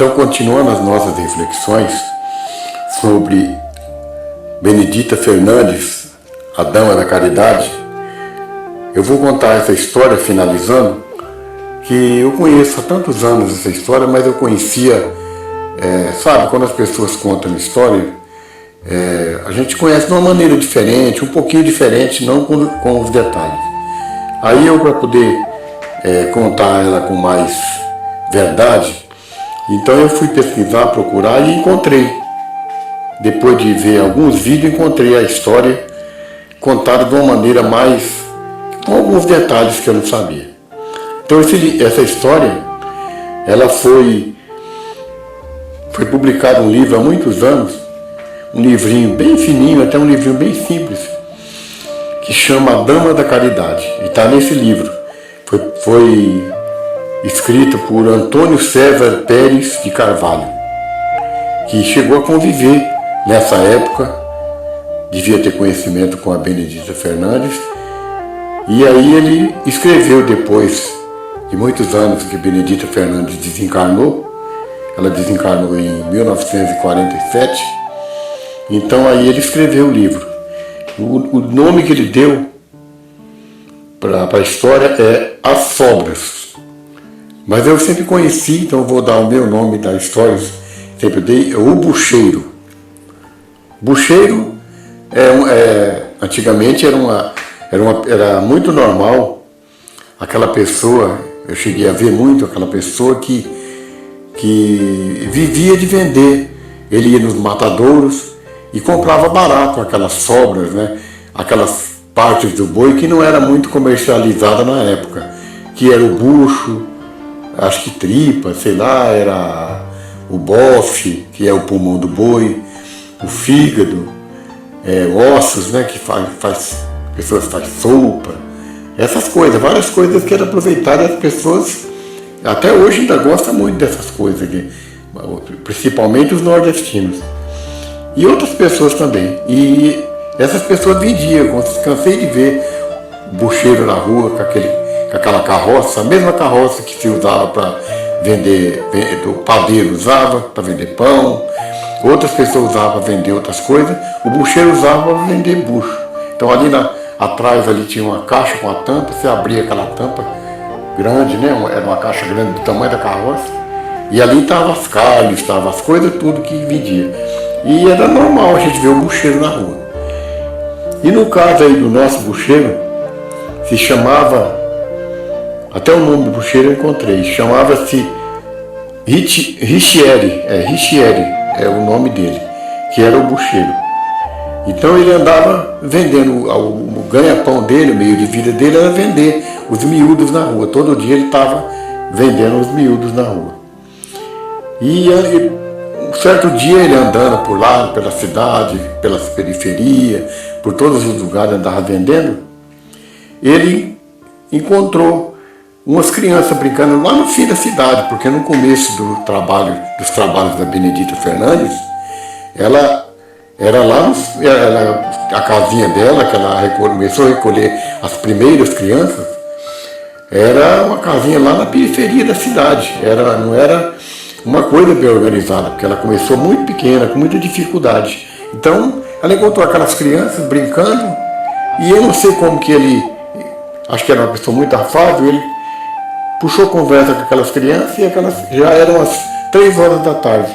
Então, continuando as nossas reflexões sobre Benedita Fernandes, a Dama da Caridade, eu vou contar essa história, finalizando, que eu conheço há tantos anos essa história, mas eu conhecia, sabe, quando as pessoas contam história, a gente conhece de uma maneira diferente, um pouquinho diferente, não com os detalhes. Aí eu, para poder contar ela com mais verdade, então eu fui pesquisar, procurar e encontrei. Depois de ver alguns vídeos, encontrei a história contada de uma maneira mais, com alguns detalhes que eu não sabia. Então essa história, ela foi publicada um livro há muitos anos, um livrinho bem fininho, até um livrinho bem simples, que chama A Dama da Caridade. E está nesse livro. Foi escrito por Antônio César Pérez de Carvalho, que chegou a conviver nessa época, devia ter conhecimento com a Benedita Fernandes, e aí ele escreveu, depois de muitos anos que Benedita Fernandes desencarnou, ela desencarnou em 1947, então aí ele escreveu o livro. O nome que ele deu para a história é As Sobras. Mas eu sempre conheci, então eu vou dar o meu nome da história, sempre dei, o Bucheiro. Bucheiro, antigamente era muito normal aquela pessoa, eu cheguei a ver muito aquela pessoa que vivia de vender. Ele ia nos matadouros e comprava barato aquelas sobras, né? Aquelas partes do boi que não era muito comercializada na época, que era o bucho, acho que tripa, sei lá, era o bofe, que é o pulmão do boi, o fígado, ossos, né, que pessoas fazem sopa, essas coisas, várias coisas que eram aproveitadas, as pessoas até hoje ainda gostam muito dessas coisas aqui, principalmente os nordestinos. E outras pessoas também. E essas pessoas vendiam, eu cansei de ver bucheiro na rua com aquela carroça, a mesma carroça que se usava para vender, o padeiro usava para vender pão, outras pessoas usavam para vender outras coisas, o bucheiro usava para vender bucho. Então ali atrás ali tinha uma caixa com a tampa, você abria aquela tampa grande, né? Era uma caixa grande do tamanho da carroça, e ali estavam as carnes, estavam as coisas, tudo que vendia. E era normal a gente ver o bucheiro na rua. E no caso aí do nosso bucheiro, se chamava, até o nome do bucheiro eu encontrei, chamava-se Richieri, Richieri é o nome dele, que era o bucheiro. Então ele andava vendendo, o ganha-pão dele, o meio de vida dele era vender os miúdos na rua. Todo dia ele estava vendendo os miúdos na rua. E um certo dia ele andando por lá, pela cidade, pelas periferias, por todos os lugares andava vendendo, ele encontrou umas crianças brincando lá no fim da cidade, porque no começo dos trabalhos da Benedita Fernandes, ela era lá, a casinha dela, que ela começou a recolher as primeiras crianças, era uma casinha lá na periferia da cidade, não era uma coisa bem organizada, porque ela começou muito pequena, com muita dificuldade. Então, ela encontrou aquelas crianças brincando, e eu não sei como que ele, acho que era uma pessoa muito afável, ele puxou conversa com aquelas crianças, e aquelas já eram as 3 horas da tarde.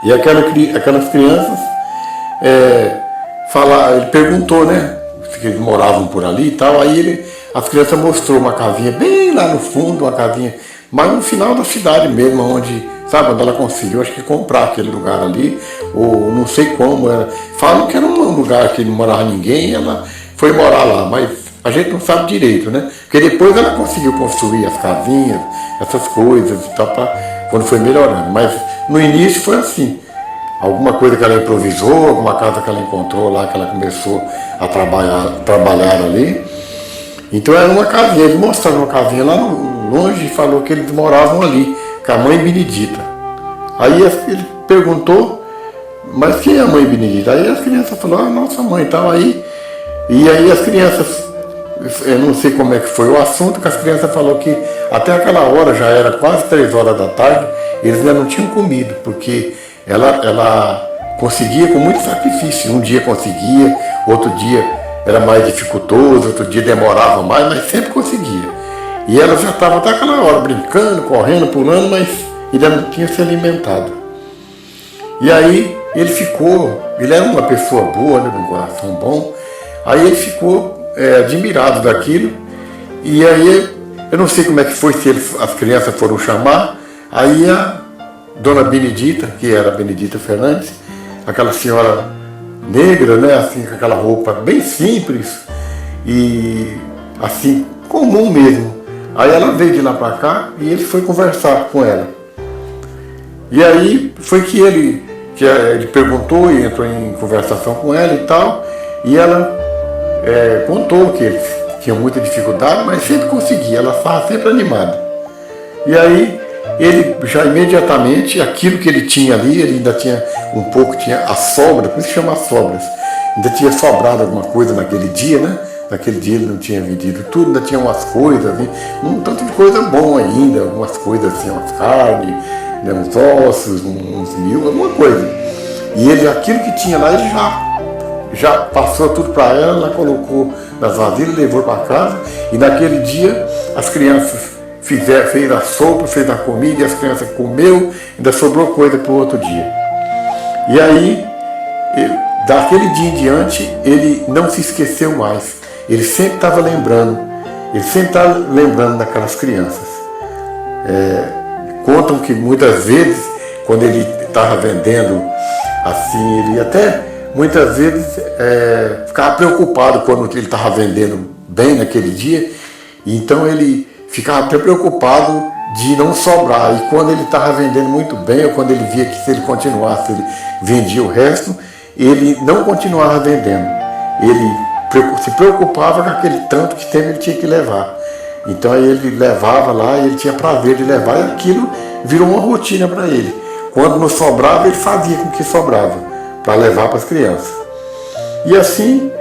E aquelas crianças, ele perguntou, né, se eles moravam por ali e tal, aí as crianças mostrou uma casinha bem lá no fundo, uma casinha, mas no final da cidade mesmo, onde ela conseguiu, acho que comprar aquele lugar ali, ou não sei como, falam que era um lugar que não morava ninguém, e ela foi morar lá, mas a gente não sabe direito, né? Porque depois ela conseguiu construir as casinhas, essas coisas e tal, quando foi melhorando. Mas no início foi assim, alguma coisa que ela improvisou, alguma casa que ela encontrou lá, que ela começou a trabalhar ali. Então era uma casinha, ele mostrava uma casinha lá longe e falou que eles moravam ali, com a mãe Benedita. Aí ele perguntou, mas quem é a mãe Benedita? Aí as crianças falaram, nossa mãe e tal. E aí as crianças, eu não sei como é que foi o assunto, que as crianças falaram que até aquela hora, já era quase 3 horas da tarde, eles ainda não tinham comido, porque ela conseguia com muito sacrifício. Um dia conseguia, outro dia era mais dificultoso, outro dia demorava mais, mas sempre conseguia. E ela já estava até aquela hora brincando, correndo, pulando, mas ainda não tinha se alimentado. E aí ele era uma pessoa boa, né, de um coração bom, aí ele ficou admirado daquilo, e aí eu não sei como é que foi, se as crianças foram chamar, aí a dona Benedita, que era a Benedita Fernandes, aquela senhora negra, né, assim, com aquela roupa bem simples e assim, comum mesmo. Aí ela veio de lá para cá e ele foi conversar com ela. E aí foi que ele perguntou e entrou em conversação com ela e tal, e ela contou que ele tinha muita dificuldade, mas sempre conseguia, ela estava sempre animada. E aí ele já imediatamente, aquilo que ele tinha ali, ele ainda tinha um pouco, tinha a sobra, por isso chama as sobras, ainda tinha sobrado alguma coisa naquele dia, né? Naquele dia ele não tinha vendido tudo, ainda tinha umas coisas, um tanto de coisa bom ainda, algumas coisas assim, umas carnes, né, uns ossos, uns mil, alguma coisa. E ele, aquilo que tinha lá, ele já passou tudo para ela colocou nas vasilhas, levou para casa, e naquele dia as crianças fez a sopa, fez a comida, e as crianças comeu, ainda sobrou coisa para o outro dia. E aí, daquele dia em diante, ele não se esqueceu mais. Ele sempre estava lembrando daquelas crianças. Contam que muitas vezes, quando ele estava vendendo assim, ele até muitas vezes ficava preocupado quando ele estava vendendo bem naquele dia, e então ele ficava até preocupado de não sobrar. E quando ele estava vendendo muito bem, ou quando ele via que se ele continuasse, ele vendia o resto, ele não continuava vendendo. Ele se preocupava com aquele tanto que tempo ele tinha que levar. Então aí ele levava lá, e ele tinha prazer de levar, e aquilo virou uma rotina para ele. Quando não sobrava, ele fazia com que sobrava, para levar para as crianças. E assim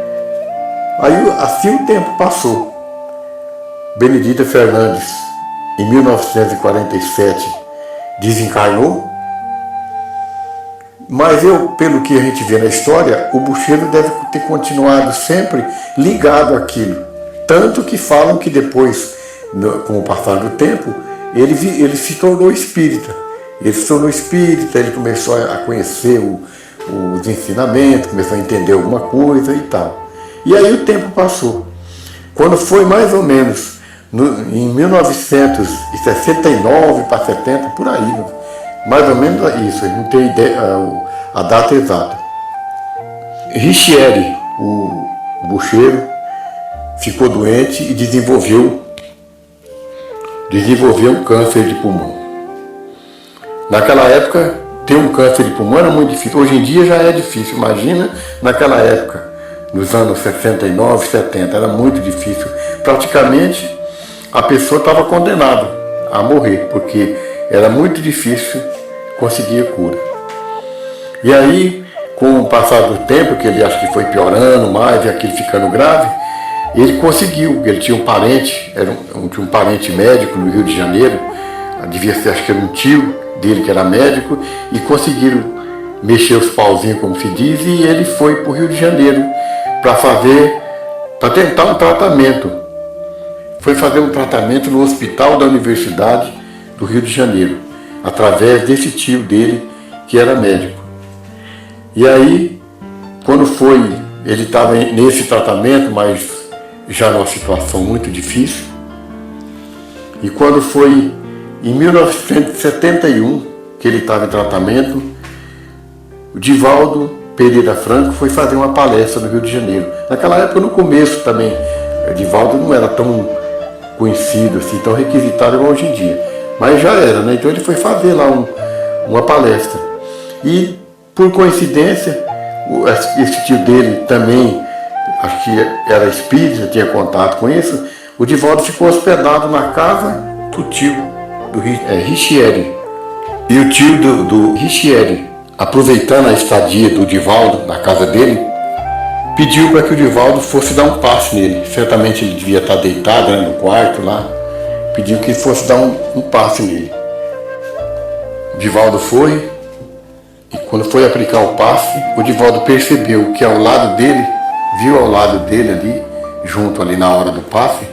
o tempo passou. Benedita Fernandes, em 1947, desencarnou, mas pelo que a gente vê na história, o Bocheiro deve ter continuado sempre ligado àquilo. Tanto que falam que depois, com o passar do tempo, ele se tornou espírita. Ele começou a conhecer os ensinamentos, começou a entender alguma coisa e tal. E aí o tempo passou. Quando foi mais ou menos em 1969 para 70, por aí, mais ou menos isso, eu não tenho ideia, a data exata. Richieri, o Bocheiro, ficou doente e desenvolveu um câncer de pulmão. Naquela época, ter um câncer de pulmão era muito difícil. Hoje em dia já é difícil, imagina naquela época, nos anos 69, 70, era muito difícil. Praticamente, a pessoa estava condenada a morrer, porque era muito difícil conseguir a cura. E aí, com o passar do tempo, que ele acho que foi piorando mais e aquilo ficando grave, ele conseguiu. Ele tinha um parente, tinha um parente médico no Rio de Janeiro, devia ser, acho que era um tio dele que era médico, e conseguiram mexer os pauzinhos, como se diz, e ele foi para o Rio de Janeiro para tentar um tratamento. Foi fazer um tratamento no hospital da Universidade do Rio de Janeiro, através desse tio dele, que era médico. E aí, quando ele estava nesse tratamento, mas já numa situação muito difícil, e quando foi em 1971, que ele estava em tratamento, o Divaldo Pereira Franco foi fazer uma palestra no Rio de Janeiro. Naquela época, no começo também, o Divaldo não era tão conhecido, assim, tão requisitado igual hoje em dia. Mas já era, né? Então ele foi fazer lá uma palestra. E, por coincidência, esse tio dele também, acho que era espírita, tinha contato com isso, o Divaldo ficou hospedado na casa do tio do Richieri. E o tio do Richieri, aproveitando a estadia do Divaldo na casa dele, pediu para que o Divaldo fosse dar um passe nele. Certamente ele devia estar deitado, né, no quarto lá. Pediu que fosse dar um passe nele. O Divaldo foi, e quando foi aplicar o passe, o Divaldo percebeu que ao lado dele, viu ao lado dele ali, junto ali na hora do passe,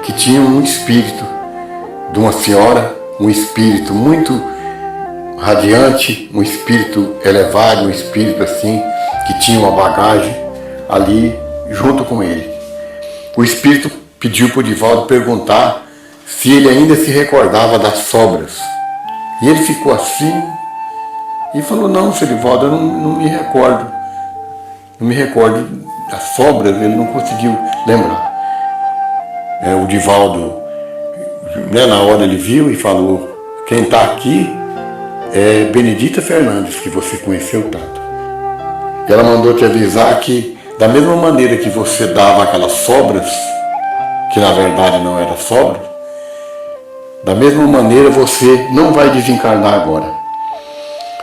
que tinha um espírito de uma senhora, um espírito muito radiante, um espírito elevado, um espírito assim, que tinha uma bagagem ali junto com ele. O espírito pediu para o Divaldo perguntar se ele ainda se recordava das sobras. E ele ficou assim e falou: não, seu Divaldo, eu não me recordo. Não me recordo das sobras, ele não conseguiu lembrar. O Divaldo, na hora ele viu e falou: quem está aqui é Benedita Fernandes, que você conheceu tanto. E ela mandou te avisar que, da mesma maneira que você dava aquelas sobras, que na verdade não eram sobras, da mesma maneira você não vai desencarnar agora.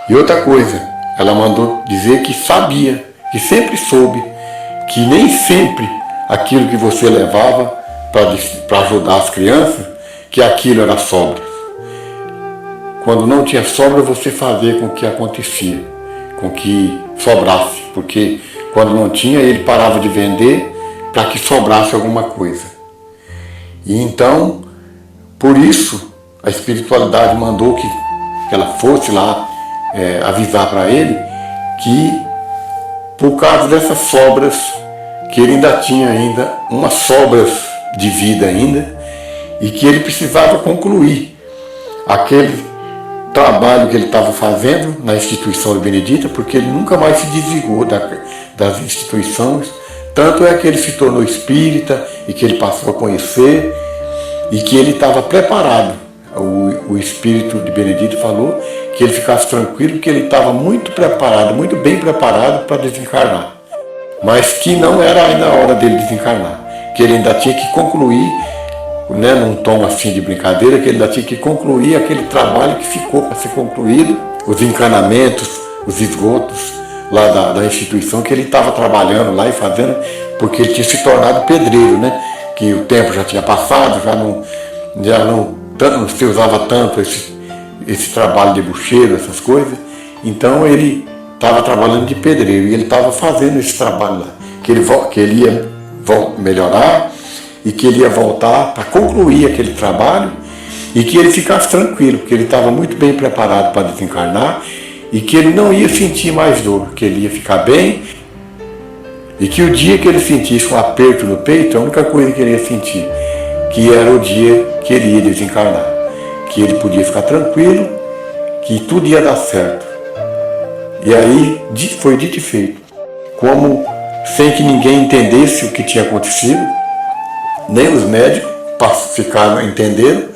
E outra coisa, ela mandou dizer que sabia, que sempre soube, que nem sempre aquilo que você levava para ajudar as crianças, que aquilo era sobra. Quando não tinha sobra, você fazia com que acontecia, com que sobrasse, porque quando não tinha, ele parava de vender para que sobrasse alguma coisa. E então, por isso, a espiritualidade mandou que ela fosse lá avisar para ele que, por causa dessas sobras, que ele ainda tinha umas sobras de vida ainda, e que ele precisava concluir aquele trabalho que ele estava fazendo na instituição de Benedita, porque ele nunca mais se desligou das instituições. Tanto é que ele se tornou espírita e que ele passou a conhecer e que ele estava preparado. O espírito de Benedita falou que ele ficasse tranquilo, que ele estava muito preparado, muito bem preparado para desencarnar, mas que não era ainda a hora dele desencarnar, que ele ainda tinha que concluir, num tom assim de brincadeira, que ele ainda tinha que concluir aquele trabalho que ficou para ser concluído, os encanamentos, os esgotos lá da instituição que ele estava trabalhando lá e fazendo, porque ele tinha se tornado pedreiro, que o tempo já tinha passado, já não se usava tanto esse trabalho de bucheiro, essas coisas. Então ele estava trabalhando de pedreiro e ele estava fazendo esse trabalho lá, que ele ia melhorar e que ele ia voltar para concluir aquele trabalho e que ele ficasse tranquilo, porque ele estava muito bem preparado para desencarnar e que ele não ia sentir mais dor, que ele ia ficar bem e que o dia que ele sentisse um aperto no peito, a única coisa que ele ia sentir, que era o dia que ele ia desencarnar, que ele podia ficar tranquilo, que tudo ia dar certo. E aí foi dito e feito, como sem que ninguém entendesse o que tinha acontecido, nem os médicos ficaram entendendo,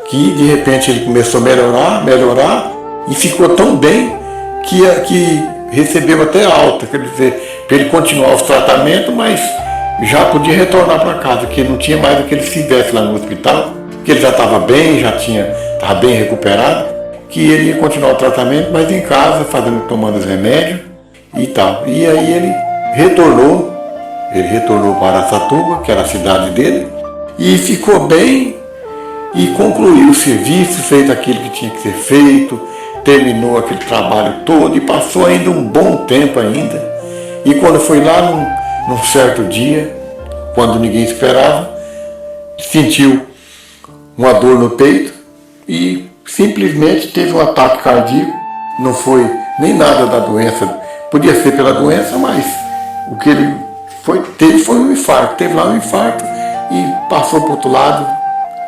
que de repente ele começou a melhorar e ficou tão bem que recebeu até alta, quer dizer, para ele continuar os tratamentos, mas já podia retornar para casa, que não tinha mais o que ele fizesse lá no hospital, que ele já estava bem, estava bem recuperado, que ele ia continuar o tratamento, mas em casa, tomando os remédios e tal. E aí ele retornou para Araçatuba, que era a cidade dele, e ficou bem e concluiu o serviço, fez aquilo que tinha que ser feito, terminou aquele trabalho todo e passou ainda um bom tempo ainda. E quando foi lá num certo dia, quando ninguém esperava, sentiu uma dor no peito e simplesmente teve um ataque cardíaco. Não foi nem nada da doença, podia ser pela doença, mas o que ele teve foi um infarto. Teve lá um infarto e passou para o outro lado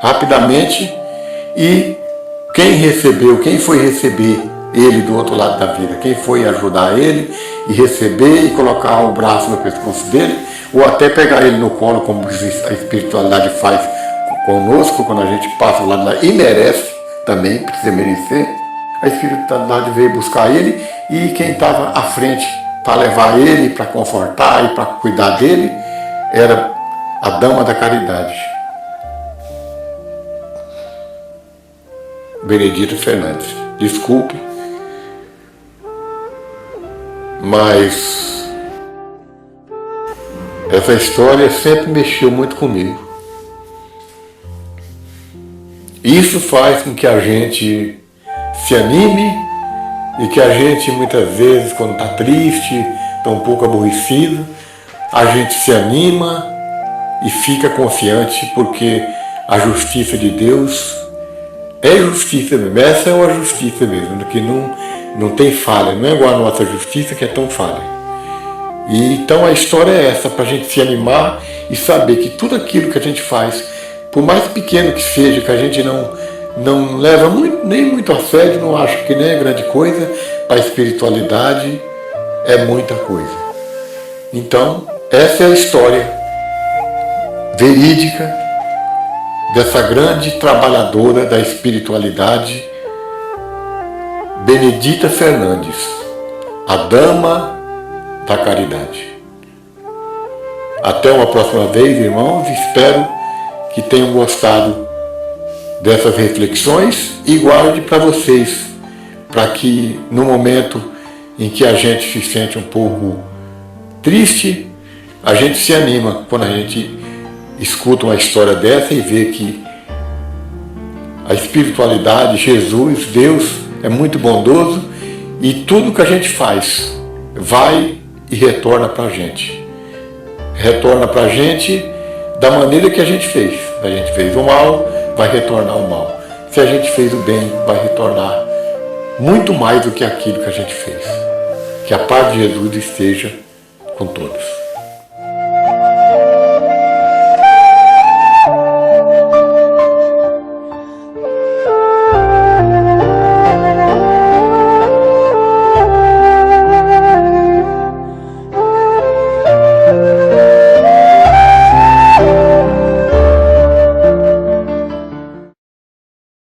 rapidamente. E quem foi receber ele do outro lado da vida, quem foi ajudar ele e receber e colocar o braço no pescoço dele, ou até pegar ele no colo, como a espiritualidade faz conosco, quando a gente passa lá e merece também, precisa merecer, a espiritualidade veio buscar ele, e quem estava à frente para levar ele, para confortar e para cuidar dele, era a Dama da Caridade, Benedita Fernandes. Desculpe, mas essa história sempre mexeu muito comigo. Isso faz com que a gente se anime e que a gente muitas vezes, quando está triste, está um pouco aborrecido, a gente se anima e fica confiante, porque a justiça de Deus é justiça mesmo. Essa é uma justiça mesmo, que não tem falha, não é igual a nossa justiça que é tão falha. E então a história é essa, para a gente se animar e saber que tudo aquilo que a gente faz, por mais pequeno que seja, que a gente não leva nem muito a sério, não acha que nem é grande coisa, para a espiritualidade é muita coisa. Então, essa é a história verídica dessa grande trabalhadora da espiritualidade, Benedita Fernandes, a Dama da Caridade. Até uma próxima vez, irmãos, espero que tenham gostado dessas reflexões e guarde para vocês, para que no momento em que a gente se sente um pouco triste, a gente se anima quando a gente escuta uma história dessa e vê que a espiritualidade, Jesus, Deus é muito bondoso e tudo que a gente faz vai e retorna para a gente. Retorna para a gente da maneira que a gente fez. Se a gente fez o mal, vai retornar o mal. Se a gente fez o bem, vai retornar muito mais do que aquilo que a gente fez. Que a paz de Jesus esteja com todos.